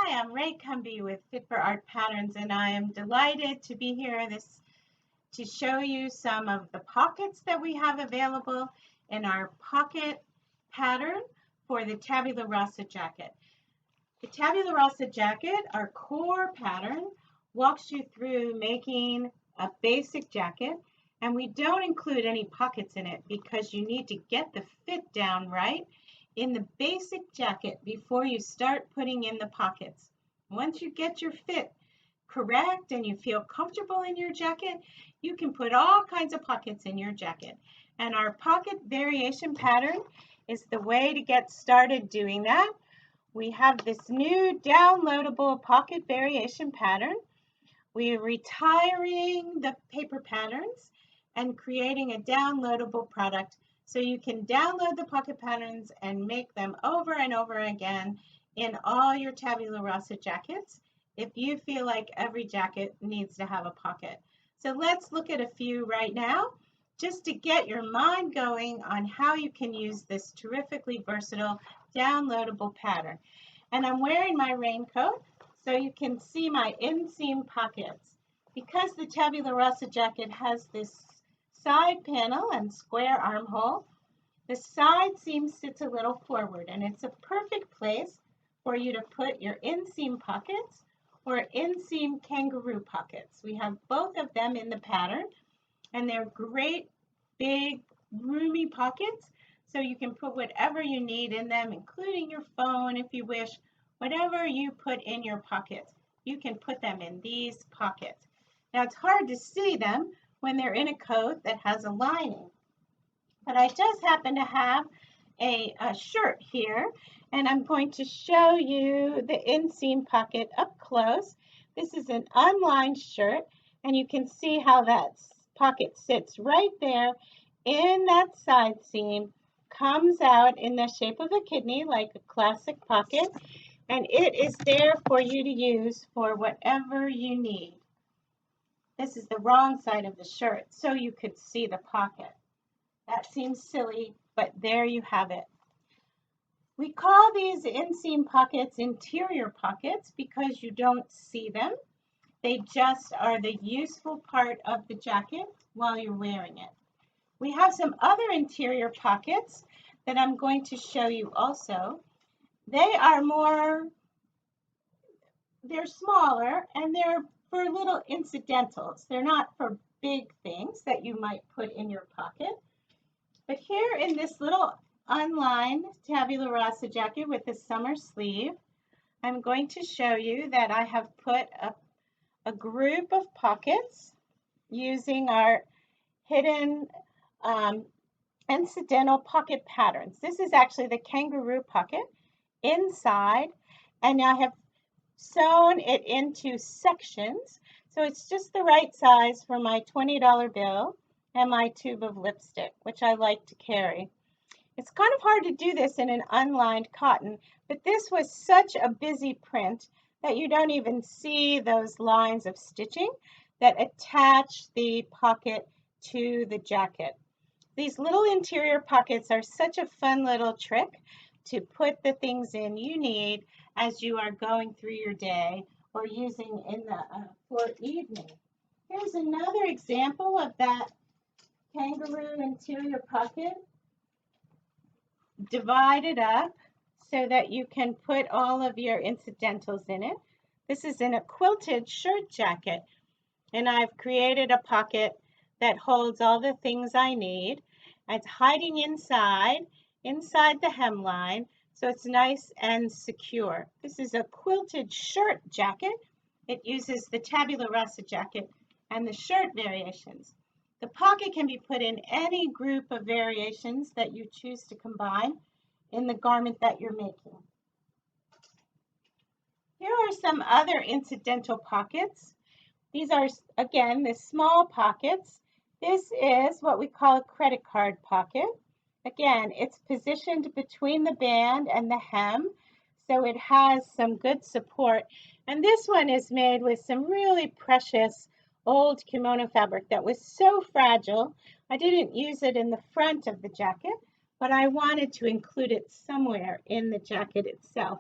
Hi, I'm Ray Cumby with Fit for Art Patterns, and I am delighted to be here to show you some of the pockets that we have available in our pocket pattern for the Tabula Rasa jacket. The Tabula Rasa jacket, our core pattern, walks you through making a basic jacket, and we don't include any pockets in it because you need to get the fit down right in the basic jacket before you start putting in the pockets. Once you get your fit correct and you feel comfortable in your jacket, you can put all kinds of pockets in your jacket. And our pocket variation pattern is the way to get started doing that. We have this new downloadable pocket variation pattern. We are retiring the paper patterns and creating a downloadable product so you can download the pocket patterns and make them over and over again in all your Tabula Rasa jackets if you feel like every jacket needs to have a pocket. So let's look at a few right now just to get your mind going on how you can use this terrifically versatile downloadable pattern. And I'm wearing my raincoat so you can see my inseam pockets. Because the Tabula Rasa jacket has this side panel and square armhole, the side seam sits a little forward, and it's a perfect place for you to put your inseam pockets or inseam kangaroo pockets. We have both of them in the pattern, and they're great, big, roomy pockets, so you can put whatever you need in them, including your phone if you wish. Whatever you put in your pockets, you can put them in these pockets. Now, it's hard to see them when they're in a coat that has a lining. But I just happen to have a shirt here, and I'm going to show you the inseam pocket up close. This is an unlined shirt, and you can see how that pocket sits right there in that side seam, comes out in the shape of a kidney like a classic pocket, and it is there for you to use for whatever you need. This is the wrong side of the shirt, so you could see the pocket. That seems silly, but there you have it. We call these inseam pockets interior pockets because you don't see them. They just are the useful part of the jacket while you're wearing it. We have some other interior pockets that I'm going to show you also. They're smaller, and they're for little incidentals. They're not for big things that you might put in your pocket. But here in this little unlined Tabula Rasa jacket with a summer sleeve, I'm going to show you that I have put a group of pockets using our hidden incidental pocket patterns. This is actually the kangaroo pocket inside, and I have sewn it into sections, so it's just the right size for my $20 bill and my tube of lipstick, which I like to carry. It's kind of hard to do this in an unlined cotton, but this was such a busy print that you don't even see those lines of stitching that attach the pocket to the jacket. These little interior pockets are such a fun little trick to put the things in you need as you are going through your day or using in the for evening. Here's another example of that kangaroo interior pocket divided up so that you can put all of your incidentals in it. This is in a quilted shirt jacket, and I've created a pocket that holds all the things I need. It's hiding inside the hemline, so it's nice and secure. This is a quilted shirt jacket. It uses the Tabula Rasa jacket and the shirt variations. The pocket can be put in any group of variations that you choose to combine in the garment that you're making. Here are some other incidental pockets. These are, again, the small pockets. This is what we call a credit card pocket. Again, it's positioned between the band and the hem, so it has some good support. And this one is made with some really precious old kimono fabric that was so fragile. I didn't use it in the front of the jacket, but I wanted to include it somewhere in the jacket itself.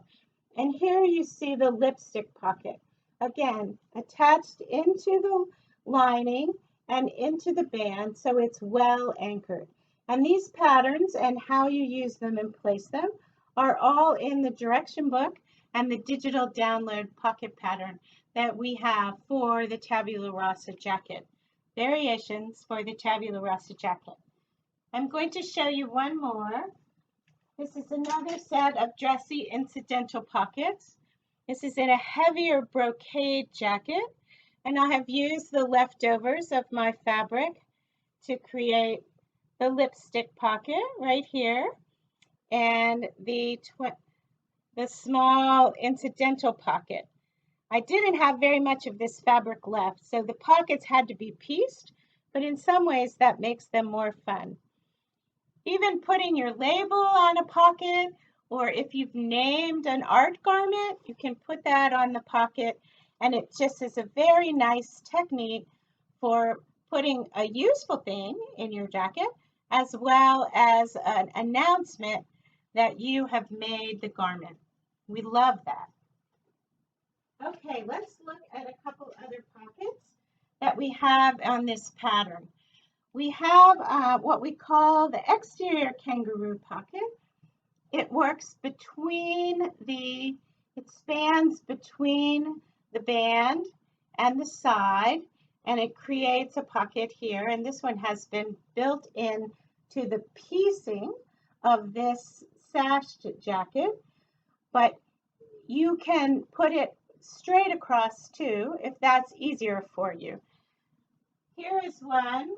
And here you see the lipstick pocket. Again, attached into the lining and into the band so it's well anchored. And these patterns and how you use them and place them are all in the direction book and the digital download pocket pattern that we have for the Tabula Rasa jacket. Variations for the Tabula Rasa jacket. I'm going to show you one more. This is another set of dressy incidental pockets. This is in a heavier brocade jacket, and I have used the leftovers of my fabric to create the lipstick pocket right here and the small incidental pocket. I didn't have very much of this fabric left, so the pockets had to be pieced, but in some ways that makes them more fun. Even putting your label on a pocket, or if you've named an art garment, you can put that on the pocket, and it just is a very nice technique for putting a useful thing in your jacket, as well as an announcement that you have made the garment. We love that. Okay, let's look at a couple other pockets that we have on this pattern. We have what we call the exterior kangaroo pocket. It works it spans between the band and the side, and it creates a pocket here. And this one has been built in to the piecing of this sashed jacket, but you can put it straight across too, if that's easier for you. Here is one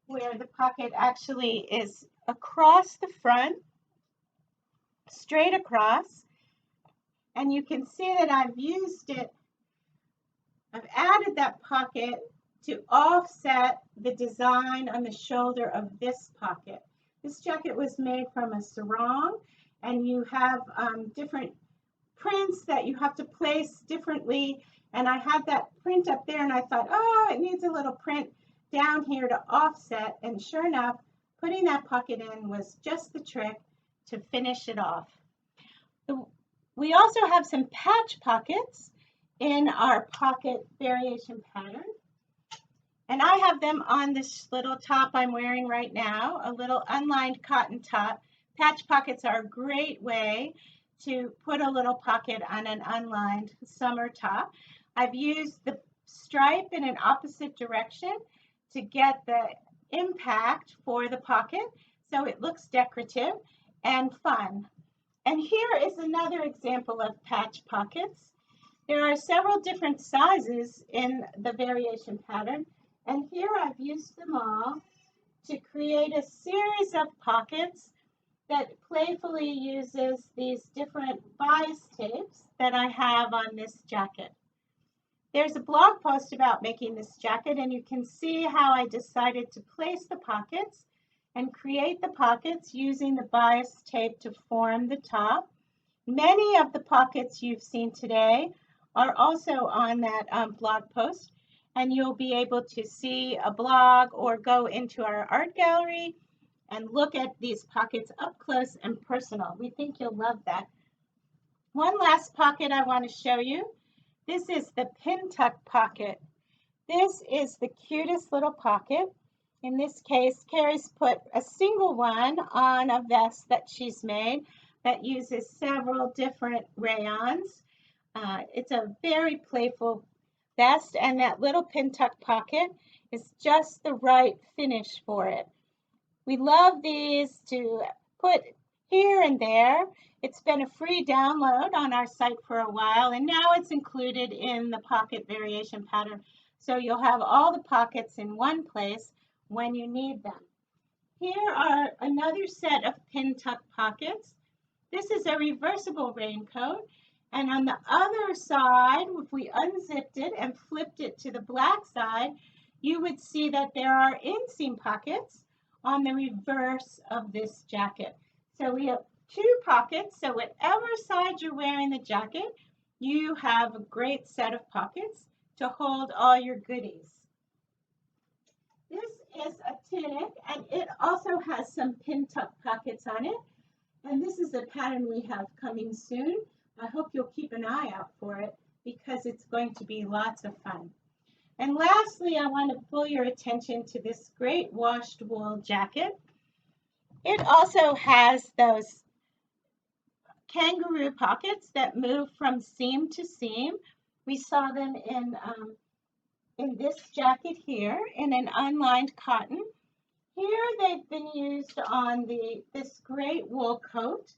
where the pocket actually is across the front, straight across, and you can see that I've added that pocket to offset the design on the shoulder of this pocket. This jacket was made from a sarong, and you have different prints that you have to place differently, and I had that print up there and I thought, oh, it needs a little print down here to offset, and sure enough, putting that pocket in was just the trick to finish it off. We also have some patch pockets in our pocket variation pattern, and I have them on this little top I'm wearing right now, a little unlined cotton top. Patch pockets are a great way to put a little pocket on an unlined summer top. I've used the stripe in an opposite direction to get the impact for the pocket so it looks decorative and fun. And here is another example of patch pockets. There are several different sizes in the variation pattern, and here I've used them all to create a series of pockets that playfully uses these different bias tapes that I have on this jacket. There's a blog post about making this jacket, and you can see how I decided to place the pockets and create the pockets using the bias tape to form the top. Many of the pockets you've seen today are also on that blog post, and you'll be able to see a blog or go into our art gallery and look at these pockets up close and personal. We think you'll love that. One last pocket I want to show you. This is the pin tuck pocket. This is the cutest little pocket. In this case, Carrie's put a single one on a vest that she's made that uses several different rayons. It's a very playful vest, and that little pin tuck pocket is just the right finish for it. We love these to put here and there. It's been a free download on our site for a while, and now it's included in the pocket variation pattern. So you'll have all the pockets in one place when you need them. Here are another set of pin tuck pockets. This is a reversible raincoat, and on the other side, if we unzipped it and flipped it to the black side, you would see that there are inseam pockets on the reverse of this jacket. So we have two pockets, so whatever side you're wearing the jacket, you have a great set of pockets to hold all your goodies. This is a tunic, and it also has some pin tuck pockets on it. And this is a pattern we have coming soon. I hope you'll keep an eye out for it because it's going to be lots of fun. And lastly, I want to pull your attention to this great washed wool jacket. It also has those kangaroo pockets that move from seam to seam. We saw them in this jacket here in an unlined cotton. Here they've been used on this great wool coat,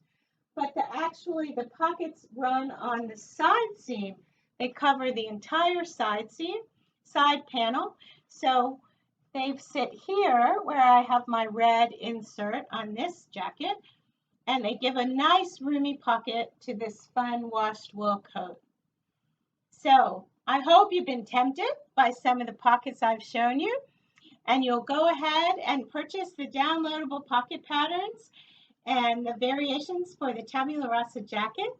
but actually the pockets run on the side seam. They cover the entire side seam, side panel. So they sit here where I have my red insert on this jacket, and they give a nice roomy pocket to this fun washed wool coat. So I hope you've been tempted by some of the pockets I've shown you, and you'll go ahead and purchase the downloadable pocket patterns and the variations for the Tabula Rasa jacket,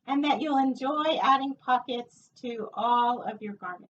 and that you'll enjoy adding pockets to all of your garments.